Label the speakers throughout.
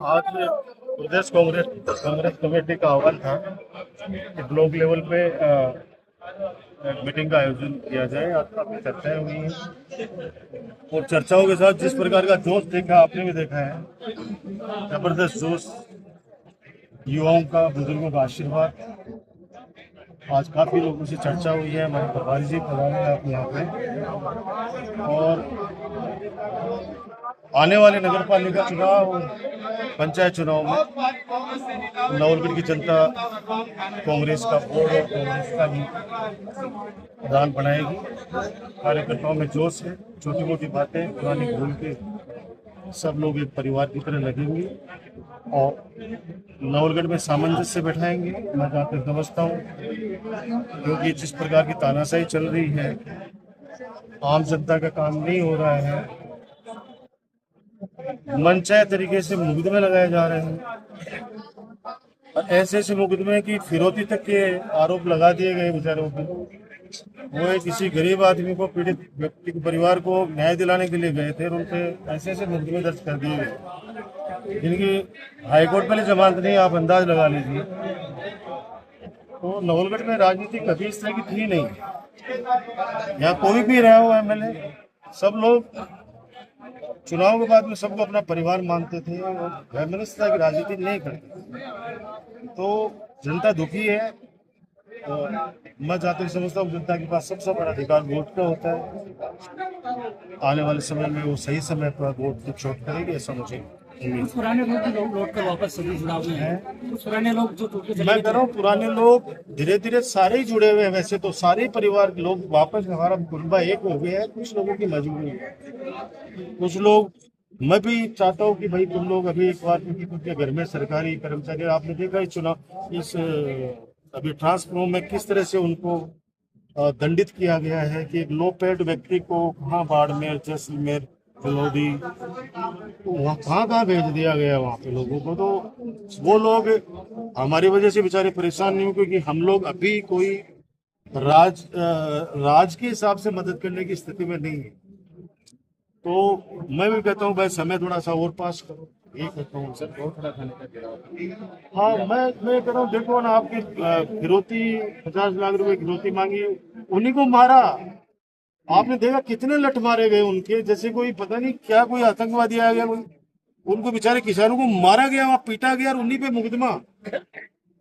Speaker 1: आज प्रदेश कांग्रेस कांग्रेस कमेटी का आह्वान था कि ब्लॉक लेवल पे एक मीटिंग का आयोजन किया जाए। आज काफी चर्चाएं हुई हैं और चर्चाओं के साथ जिस प्रकार का जोश देखा, आपने भी देखा है, जबरदस्त जोश, युवाओं का, बुजुर्गों का आशीर्वाद। आज काफी लोगों से चर्चा हुई है। हमारे प्रभारी जी पधारे हैं आप यहाँ पे। और आने वाले नगर पालिका चुनाव और पंचायत चुनाव में नवलगढ़ की जनता कांग्रेस का बोर्ड और कांग्रेस का ही प्रधान बनाएगी। कार्यकर्ताओं में जोश है, छोटी मोटी बातें पुरानी भूल के सब लोग एक परिवार की तरह लगेंगे और नवलगढ़ में सामंजस्य बैठाएंगे। मैं जहाँ तक समझता हूँ, क्योंकि जिस प्रकार की तानाशाही चल रही है, आम जनता का काम नहीं हो रहा है, मनचाहे तरीके से मुकदमे लगाए जा रहे हैं और ऐसे ऐसे मुकदमे की फिरौती तक के आरोप लगा दिए गए बेचारों पे। वो किसी गरीब आदमी को, पीड़ित व्यक्ति के परिवार को न्याय दिलाने के लिए गए थे और उन पे ऐसे ऐसे मुकदमे दर्ज कर दिए गए जिनकी हाईकोर्ट में भी जमानत नहीं। आप अंदाज लगा लीजिए। तो नवलगढ़ में राजनीति कभी इस तरह की थी नहीं। यहाँ कोई भी रहा हो एमएलए, सब लोग चुनाव के बाद में सबको अपना परिवार मानते थे और वैमनस्यता की राजनीति नहीं करते। तो जनता दुखी है और मैं जहाँ तक समझता हूँ, जनता के पास सबसे बड़ा अधिकार वोट का होता है। आने वाले समय में वो सही समय पर वोट की चोट करेगी, ऐसा मुझे उम्मीद है।
Speaker 2: पुराने लोग भी लोग लौट कर वापस सभी चुनाव में हैं। तो पुराने लोग जो टूट के चले
Speaker 1: मैं
Speaker 2: गए
Speaker 1: कह रहा हूँ, पुराने लोग धीरे धीरे सारे ही जुड़े हुए हैं। वैसे तो सारे ही परिवार के लोग वापस, हमारा कुनबा एक हो गया है। कुछ लोगों की मजबूरी है, कुछ लोग, मैं भी चाहता हूँ कि भाई तुम लोग अभी एक बार, क्योंकि उनके घर में सरकारी कर्मचारी, आपने देखा इस चुनाव, इस अभी ट्रांसफार्मर में किस तरह से उनको दंडित किया गया है कि एक लो पेड व्यक्ति को कहाँ बाड़मेर, जैसलमेर, फलौदी, तो वहाँ कहाँ कहाँ भेज दिया गया वहाँ पे लोगों को। तो वो लोग हमारी वजह से बेचारे परेशान नहीं हो, क्योंकि हम लोग अभी कोई राज के हिसाब से मदद करने की स्थिति में नहीं है। तो मैं भी कहता हूँ भाई, समय थोड़ा सा और पास करो। ये कहता हूँ सर, बहुत थोड़ा खाने का गिरा। हाँ, मैं कह रहा हूँ, देखो ना, आपकी फिरौती 50 लाख रुपए फिरौती मांगी, उन्हीं को मारा। आपने देखा कितने लठ मारे गए उनके, जैसे कोई पता नहीं क्या, कोई आतंकवादी आ गया कोई। उनको बेचारे किसानों को मारा गया, वहां पीटा गया और उन्हीं पे मुकदमा।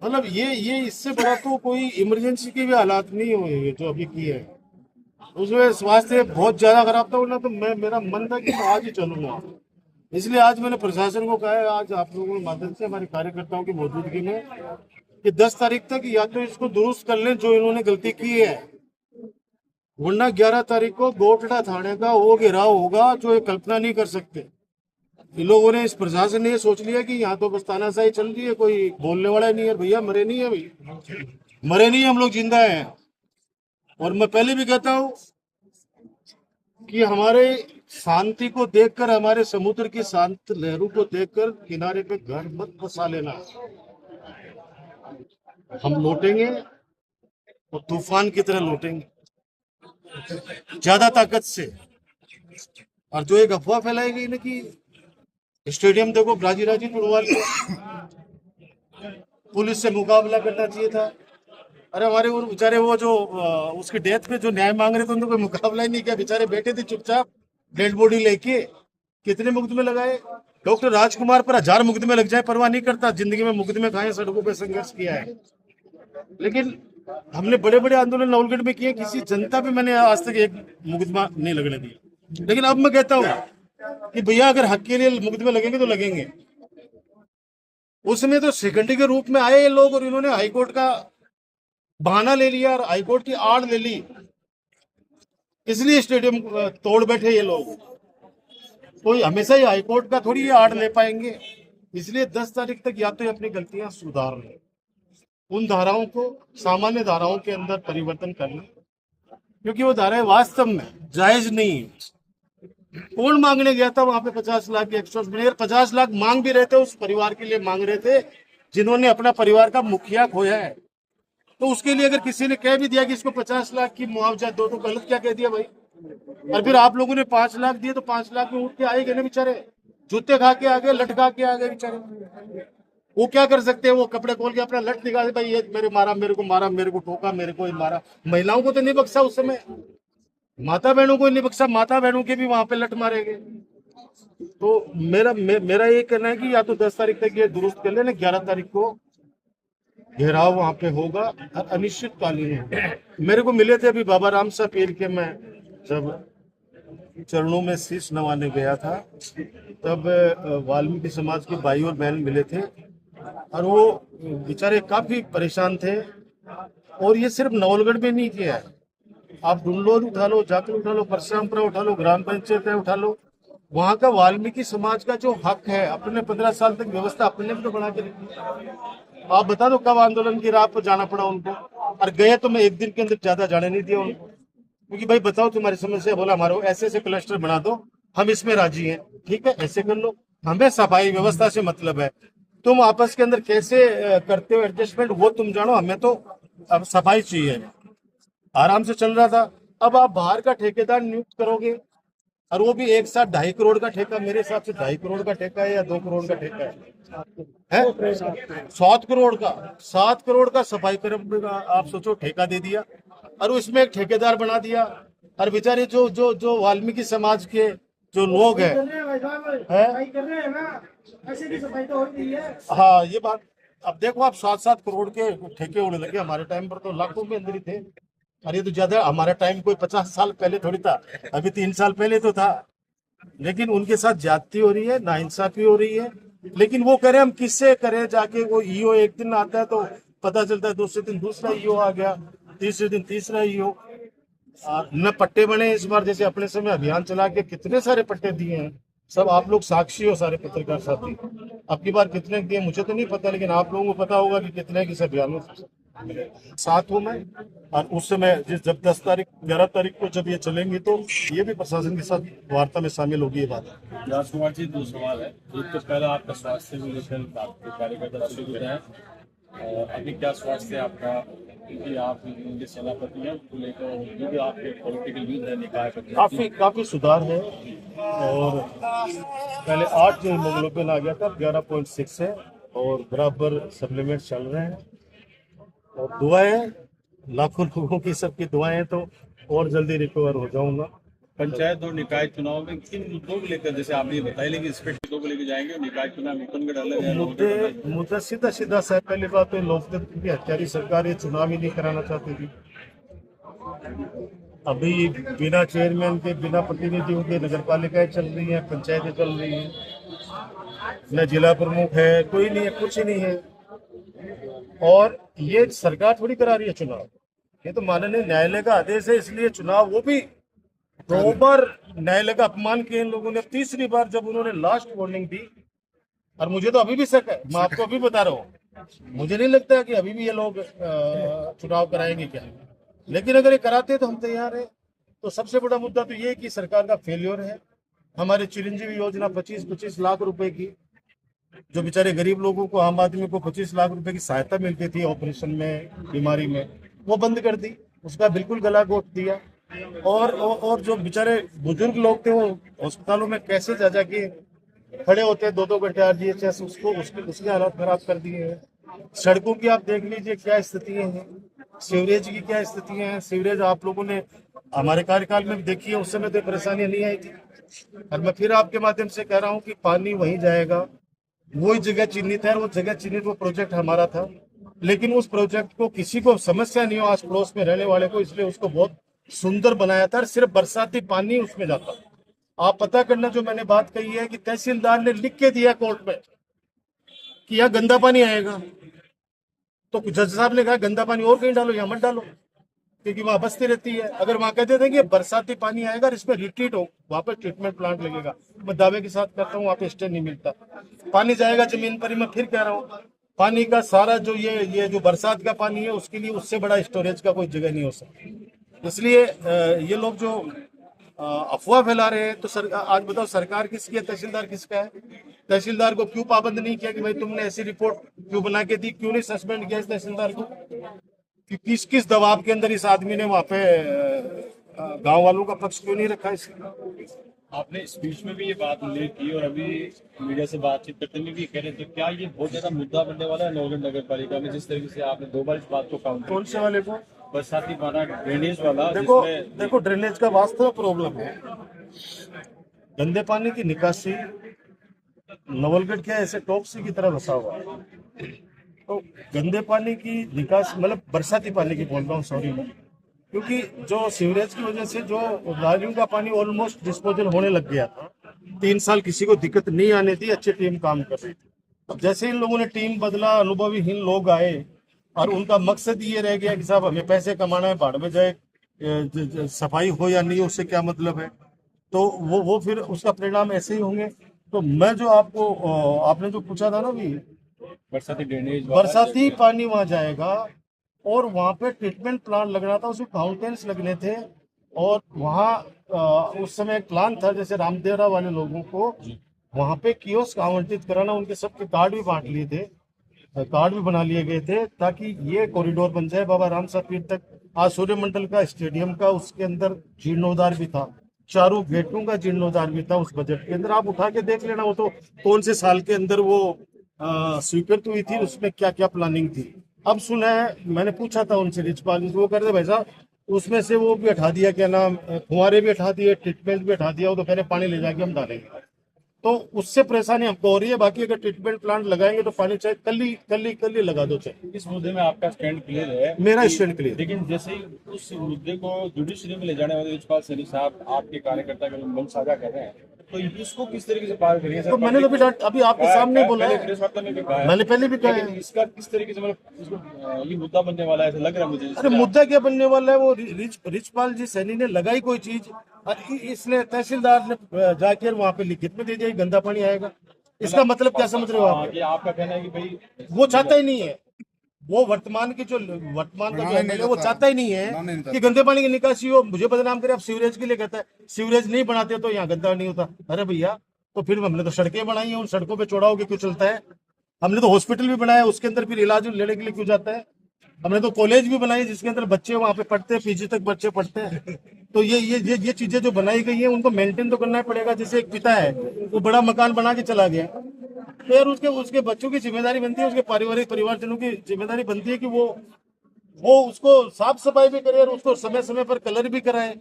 Speaker 1: मतलब ये इससे बड़ा तो कोई इमरजेंसी के भी हालात नहीं हुए जो अभी की है। उसमें स्वास्थ्य बहुत ज्यादा खराब था, वरना तो मेरा मन था कि मैं आज ही चलूंगा। इसलिए आज मैंने प्रशासन को कहा है, आज आप लोगों की मदद से, हमारे कार्यकर्ताओं की मौजूदगी में, कि 10 तारीख तक या तो इसको दुरुस्त कर लें जो इन्होंने गलती की है, वरना 11 तारीख को गोटड़ा थाने का वो घेराव होगा जो ये कल्पना नहीं कर सकते। इन लोगों ने, इस प्रशासन ने ये सोच लिया कि यहाँ तो बस तानाशाही चल रही है, कोई बोलने वाला नहीं है। भैया मरे नहीं है, भाई मरे नहीं, हम लोग जिंदा हैं। और मैं पहले भी कहता हूँ कि हमारे शांति को देखकर, हमारे समुद्र की शांत लहरों को देखकर किनारे पे घर मत बसा लेना। हम लौटेंगे और तूफान की तरह लौटेंगे, ज्यादा ताकत से। और जो एक अफवाह फैलाई गई ना कि स्टेडियम देखो राजी राजी टुड़वाल को पुलिस से मुकाबला करना चाहिए था। अरे हमारे वो बेचारे, वो जो उसकी डेथ पे जो न्याय मांग रहे थे, उनको कोई मुकाबला ही नहीं किया। बेचारे बैठे थे चुपचाप डेड बॉडी लेके। कितने मुकदमे लगाए डॉक्टर राजकुमार पर, 1000 मुकदमे लग जाए परवाह नहीं करता। जिंदगी में मुकदमे खाए, सड़कों पे संघर्ष किया है, लेकिन हमने बड़े बड़े आंदोलन नवलगढ़ में किए, किसी जनता पे मैंने आज तक एक मुकदमा नहीं लगने दिया। लेकिन अब मैं कहता हूँ कि भैया, अगर हक के लिए मुकदमे लगेंगे तो लगेंगे। उसमें तो सेकेंडरी के रूप में आए ये लोग और इन्होंने हाईकोर्ट का बहाना ले लिया और हाईकोर्ट की आड़ ले ली, इसलिए स्टेडियम तोड़ बैठे ये लोग। कोई हमेशा ही हाईकोर्ट का थोड़ी ये आड़ ले पाएंगे। इसलिए 10 तारीख तक या तो ये अपनी गलतियां सुधार लें, उन धाराओं को सामान्य धाराओं के अंदर परिवर्तन कर लें, क्योंकि वो धाराएं वास्तव में जायज नहीं है। कौन मांगने गया था वहां पे 50 लाख की एक्स्ट्रा? 50 लाख मांग भी रहे थे, उस परिवार के लिए मांग रहे थे जिन्होंने अपना परिवार का मुखिया खोया है। तो उसके लिए अगर किसी ने कह भी दिया कि इसको 50 लाख की मुआवजा दो, तो गलत क्या कह दिया भाई? और फिर आप लोगों ने 5 लाख दिए, तो 5 लाख में उठ के आएंगे ना बेचारे। जूते खा के आ गए, लटका के आ गए बेचारे। वो क्या कर सकते हैं, वो कपड़े खोल के अपना लट दिखा दे, भाई ये मेरे मारा, मेरे को ठोका, मेरे को ही मारा। महिलाओं को तो नहीं बख्शा उस समय, माता बहनों को नहीं बख्शा, माता बहनों के भी वहां पे लट मारे गए। तो मेरा ये कहना है कि या तो 10 तारीख तक ये दुरुस्त कर लेना, 11 तारीख को घेराव वहां पे होगा और अनिश्चितकालीन होगा। मेरे को मिले थे अभी बाबा राम सा पीर के, मैं जब चरणों में शीश नवाने गया था तब वाल्मीकि समाज के भाई और बहन मिले थे और वो बेचारे काफी परेशान थे। और ये सिर्फ नवलगढ़ में नहीं किया है, आप डुंडोर उठा लो, जाकर उठा लो, परशुरामपुरा उठा लो, ग्राम पंचायत है उठा लो, वहां का वाल्मीकि समाज का जो हक है, अपने 15 साल तक व्यवस्था अपने भी तो बना के रखी। आप बता दो कब आंदोलन की राह पर जाना पड़ा उनको, और गए तो मैं एक दिन के अंदर ज्यादा जाने नहीं दिया उनको, क्योंकि भाई बताओ तुम्हारी समस्या, बोला हमारे ऐसे ऐसे क्लस्टर बना दो, हम इसमें राजी हैं, ठीक है ऐसे कर लो, हमें सफाई व्यवस्था से मतलब है, तुम आपस के अंदर कैसे करते हो एडजस्टमेंट वो तुम जानो, हमें तो अब सफाई चाहिए। आराम से चल रहा था। अब आप बाहर का ठेकेदार नियुक्त करोगे और वो भी एक साथ 2.5 करोड़ का ठेका, मेरे हिसाब से 2.5 करोड़ का ठेका है या 2 करोड़ का ठेका है 7 करोड़ का, 7 करोड़ का सफाई कर्मचारी का आप सोचो ठेका दे दिया और उसमें एक ठेकेदार बना दिया। और बेचारे जो जो जो वाल्मीकि समाज के जो लोग हैं, हाँ ये बात, अब देखो आप 7-7 करोड़ के ठेके उड़ने लगे, हमारे टाइम पर तो लाखों के अंदर ही थे। अरे तो ज्यादा, हमारा टाइम कोई 50 साल पहले थोड़ी था, अभी 3 साल पहले तो था। लेकिन उनके साथ ज्यादती हो रही है, नाइंसाफी हो रही है। लेकिन वो करें हम किससे करें, जाके वो ईओ एक दिन आता है तो पता चलता है दूसरे दिन दूसरा ईओ आ गया, तीसरे दिन तीसरा ईओ। न पट्टे बने इस बार, जैसे अपने समय अभियान चला के कितने सारे पट्टे दिए हैं, सब आप लोग साक्षी हो, सारे पत्रकार साथी। अब की बार कितने दिए मुझे तो नहीं पता, लेकिन आप लोगों को पता होगा कि कितने किस अभियान में साथ हूँ मैं। और उस समय जब 10 तारीख 11 तारीख को जब ये चलेंगे तो ये भी प्रशासन के साथ वार्ता में शामिल होगी ये बात।
Speaker 3: राजकुमार जी, 2 सवाल है। एक तो पहला आपका स्वास्थ्य से लेकर आपके कार्यकर्ता शुरू होता है, अभी क्या स्वास्थ्य है आपका, क्योंकि आप उनके सेनापति हैं, तो लेकर जो भी आपके पॉलिटिकल व्यूज है निकाय
Speaker 1: काफी सुधार है। और पहले 8 जो हीमोग्लोबिन आ गया था, 11.6 है और बराबर सप्लीमेंट चल रहे हैं। और दुआएं, लाखों लोगों की सबकी दुआएं, तो और जल्दी रिकवर हो जाऊंगा।
Speaker 3: पंचायत और निकाय चुनाव में किन मुद्दों को लेकर, जैसे आपने बताया, लेकिन स्पेशल मुद्दों को लेकर जाएंगे, निकाय चुनाव मुकुंदगढ़ अलग है।
Speaker 1: मुद्दा सीधा सीधा सा, पहली बात तो लोकतंत्र की हत्यारी सरकार ये चुनाव ही नहीं कराना चाहती थी। अभी बिना चेयरमैन के, बिना प्रतिनिधियों के नगर पालिकाएं चल रही हैं, पंचायतें चल रही हैं, न जिला प्रमुख है, कोई नहीं है, कुछ ही नहीं है। और ये सरकार थोड़ी करा रही है चुनाव, ये तो माननीय न्यायालय का आदेश है, इसलिए चुनाव वो भी 2 बार न्यायालय का अपमान किया इन लोगों ने। तीसरी बार जब उन्होंने लास्ट वार्निंग दी, और मुझे तो अभी भी शक है, मैं आपको अभी बता रहा हूँ, मुझे नहीं लगता कि अभी भी ये लोग चुनाव कराएंगे क्या, लेकिन अगर ये कराते तो हम तैयार हैं। तो सबसे बड़ा मुद्दा तो ये है कि सरकार का फेल्योर है। हमारे चिरंजीवी योजना 25-25 लाख रुपए की, जो बेचारे गरीब लोगों को, आम आदमी को 25 लाख रुपए की सहायता मिलती थी ऑपरेशन में, बीमारी में, वो बंद कर दी, उसका बिल्कुल गला घोट दिया। और जो बेचारे बुजुर्ग लोग थे वो अस्पतालों में कैसे जा जाके खड़े होते हैं 2-2 घंटे RGHS, उसको उसके हालात खराब कर दिए हैं। सड़कों की आप देख लीजिए क्या स्थिति है, सीवरेज की क्या स्थिति है। सीवरेज आप लोगों ने हमारे कार्यकाल में भी देखी है, उस समय तो परेशानी नहीं आई थी। और मैं फिर आपके माध्यम से कह रहा हूँ कि पानी वहीं जाएगा, वही जगह चिन्हित है, वो जगह चिन्हित, वो प्रोजेक्ट हमारा था, लेकिन उस प्रोजेक्ट को किसी को समस्या नहीं हो, आस पड़ोस में रहने वाले को, इसलिए उसको बहुत सुंदर बनाया था। सिर्फ बरसाती पानी उसमें जाता। आप पता करना, जो मैंने बात कही है कि तहसीलदार ने लिख के दिया कोर्ट में कि यहाँ गंदा पानी आएगा, तो जज साहब ने कहा गंदा पानी और कहीं डालो, यहाँ मत डालो, क्योंकि वहां बस्ती रहती है। अगर वहां कहते थे कि बरसाती पानी आएगा और इसमें रिट्रीट हो, वहां पर ट्रीटमेंट प्लांट लगेगा, मैं दावे के साथ कहता हूँ वहां पे स्टे नहीं मिलता, पानी जाएगा जमीन पर ही। मैं फिर कह रहा हूँ, पानी का सारा जो ये जो बरसात का पानी है, उसके लिए उससे बड़ा स्टोरेज का कोई जगह नहीं हो सकती। इसलिए ये लोग जो अफवाह फैला रहे हैं, तो आज बताओ सरकार किसकी है, तहसीलदार किसका है? तहसीलदार को क्यों पाबंद नहीं किया कि भाई तुमने ऐसी रिपोर्ट क्यों बना के दी, क्यों नहीं सस्पेंड किया इस तहसीलदार को? कि किस दबाव के अंदर इस आदमी ने वहां पे गांव वालों का पक्ष क्यों नहीं रखा इसका?
Speaker 3: आपने स्पीच में भी ये बात उल्लेख की और अभी मीडिया से बातचीत करते हुए भी कह रहे थे, क्या ये बहुत ज्यादा मुद्दा बनने वाला है नौगढ़ नगर पालिका में, जिस तरीके से आपने 2 बार इस बात को काउंटर
Speaker 1: कौन से वाले को?
Speaker 3: बरसाती पाना ड्रेनेज वाला,
Speaker 1: देखो ड्रेनेज का वास्तव प्रॉब्लम है। गंदे पानी की निकासी नवलगढ़ क्या ऐसे टॉक्सी की तरह बसा हुआ है। तो गंदे पानी की निकासी मतलब बरसाती पानी की बोल रहा हूँ, सॉरी, क्योंकि जो सीवरेज की वजह से जो नालियों का पानी ऑलमोस्ट डिस्पोजल होने लग गया था। 3 साल किसी को दिक्कत नहीं आने दी, अच्छी टीम काम कर रही थी। अब जैसे इन लोगों ने टीम बदला, अनुभवीहीन लोग आए और उनका मकसद ये रह गया कि साहब हमें पैसे कमाना है, भाड़ में जाए, सफाई हो या नहीं हो उससे क्या मतलब है। तो वो फिर उसका परिणाम ऐसे ही होंगे। तो मैं जो आपको आपने जो पूछा था ना भी,
Speaker 3: बरसाती ड्रेनेज वाला,
Speaker 1: बरसाती पानी वहां जाएगा और वहां पे ट्रीटमेंट प्लांट लगना था, उसमें फाउंटेन्स लगने थे। और वहां उस समय एक प्लान था, जैसे रामदेवरा वाले लोगों को वहां पे कियोस्क आवंटित कराना, उनके सबके कार्ड भी बांट लिए थे, कार्ड भी बना लिए गए थे, ताकि ये कॉरिडोर बन जाए बाबा रामसर पीर तक। आज सूर्य मंडल का स्टेडियम का उसके अंदर जीर्णोद्धार भी था, चारों गेटों का जीर्णोद्धार भी था उस बजट के अंदर। आप उठा के देख लेना, वो तो कौन से साल के अंदर वो स्वीकृत हुई थी, उसमें क्या क्या प्लानिंग थी। अब सुना है, मैंने पूछा था उनसे रिचपाल, वो कह रहे थे भाई साहब उसमें से वो भी हटा दिया, क्या नाम, फुहारे भी हटा दिए, ट्रीटमेंट भी हटा दिया, वो तो कह रहे पानी ले जाके हम डालेंगे। तो उससे परेशानी हमको हो रही है। बाकी अगर ट्रीटमेंट प्लांट लगाएंगे तो पानी चाहे कल ही लगा दो चाहे।
Speaker 3: इस मुद्दे में आपका स्टैंड क्लियर है?
Speaker 1: मेरा स्टैंड क्लियर।
Speaker 3: लेकिन जैसे ही उस मुद्दे को जुडिशरी में ले जाने वाले रिचपाल सैनी साहब आपके कार्यकर्ता के मन साझा कर रहे हैं, तो इसको किस तरीके से पार करिए?
Speaker 1: तो मैंने तो अभी आपके सामने बोला है,
Speaker 3: प्रेस वार्ता में भी कहा है,
Speaker 1: मैंने पहले भी कहा
Speaker 3: लेकिन
Speaker 1: है।
Speaker 3: इसका किस तरीके से मतलब इसको ये मुद्दा बनने वाला है ऐसा लग रहा है मुझे।
Speaker 1: अरे मुद्दा क्या बनने वाला है, वो रिचपाल जी सैनी ने लगाई कोई चीज और इसने तहसीलदार ने जाकर वहां पे लिखित में दे दिया गंदा पानी आएगा। इसका मतलब क्या समझ रहे हो आप?
Speaker 3: ये आपका कहना है कि भाई
Speaker 1: वो चाहता ही नहीं है, वो वर्तमान का जो MLA है वो चाहता ही नहीं है कि गंदे पानी की निकासी हो, मुझे बदनाम करे। अब सीवरेज के लिए कहता है सीवरेज नहीं बनाते तो यहाँ गंदा नहीं होता। अरे भैया, तो फिर हमने तो सड़कें बनाई है, उन सड़कों पे चौड़ा होकर क्यों चलता है? हमने तो हॉस्पिटल भी बनाया, उसके अंदर फिर इलाज लेने के लिए क्यों जाता है? हमने तो कॉलेज भी बनाई जिसके अंदर बच्चे वहां पे पढ़ते हैं, PG तक बच्चे पढ़ते हैं। तो ये चीजें जो बनाई गई है उनको मेंटेन तो करना पड़ेगा। जैसे एक पिता है, वो बड़ा मकान बना के चला गया, तो यार उसके बच्चों की जिम्मेदारी बनती है, उसके पारिवारिक परिवारजनों की जिम्मेदारी बनती है कि वो उसको साफ सफाई भी करे और उसको समय समय पर कलर भी कराए।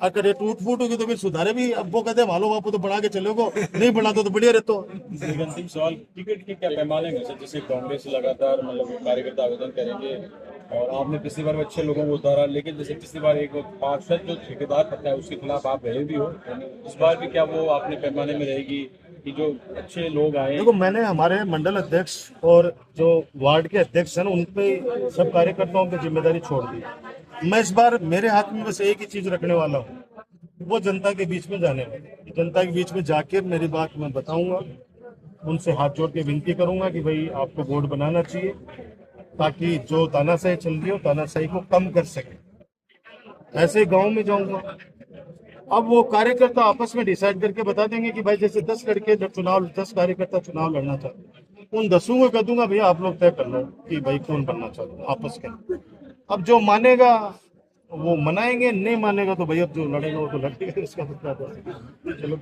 Speaker 1: अगर ये टूट फूट होगी तो फिर सुधारे भी। अब वो कहते हैं मालो बापू तो बना के चलोगे, नहीं बना तो बढ़िया रहते हो।
Speaker 3: एक अंतिम सवाल, टिकट के क्या पैमाने हैं सर? जैसे कांग्रेस लगातार मतलब कार्यकर्ता आवेदन करेंगे और आपने पिछली बार अच्छे लोगों को उतारा, लेकिन जैसे पिछली बार एक पार्षद जो ठेकेदार पता है उसके खिलाफ आप रहे भी हो, इस बार भी क्या वो अपने पैमाने में रहेगी कि जो अच्छे लोग आए?
Speaker 1: देखो, मैंने हमारे मंडल अध्यक्ष और जो वार्ड के अध्यक्ष हैं उन पे सब कार्यकर्ताओं की जिम्मेदारी छोड़ दी। मैं इस बार मेरे हाथ में बस एक ही चीज रखने वाला हूँ, वो जनता के बीच में जाने वाला। जनता के बीच में जाकर मेरी बात मैं बताऊंगा, उनसे हाथ जोड़ के विनती करूंगा कि भाई आपको बोर्ड बनाना चाहिए, ताकि जो तानाशाही चल रही हो तानाशाही को कम कर सके। ऐसे गांव में जाऊंगा। अब वो कार्यकर्ता आपस में डिसाइड करके बता देंगे कि भाई जैसे 10 लड़के जब 10 कार्यकर्ता चुनाव लड़ना चाहते हैं, उन 10 को कह दूंगा भैया आप लोग तय कर लो कि भाई कौन बनना चाहते हैं आपस के। अब जो मानेगा वो मनाएंगे, नहीं मानेगा तो भाई अब जो लड़ेगा वो तो लड़ेगा, इसका मतलब चलो।